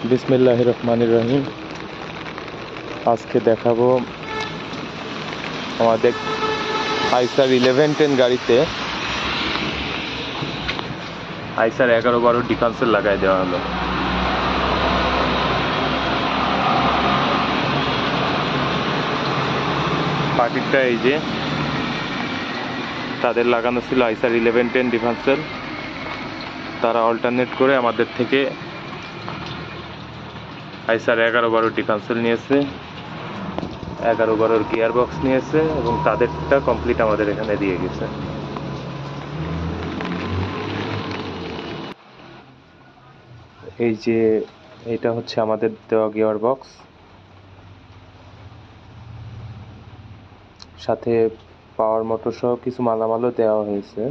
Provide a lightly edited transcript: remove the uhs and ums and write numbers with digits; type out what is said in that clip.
বিসমিল্লাহির রহমানির রহিম। আজকে দেখাবো আমাদের আইসার 1110 গাড়িতে আইসার 11-12 ডিফেন্সের লাগাই দেওয়া হলো। পার্টিটা এই যে তাদের লাগানো ছিল আইসার 1110 ডিফেন্সেল। তারা অল্টারনেট করে আমাদের থেকে আইসার 11-12 ডিফেন্সেল নিয়েছে, 11-12 গিয়ার বক্স নিয়েছে এবং তাদেরটা কমপ্লিট আমাদের এখানে দিয়ে গেছে। এই যে এটা হচ্ছে আমাদের দেওয়া গিয়ার বক্স, সাথে পাওয়ার মোটর সহ কিছু মালামালও দেওয়া হয়েছে।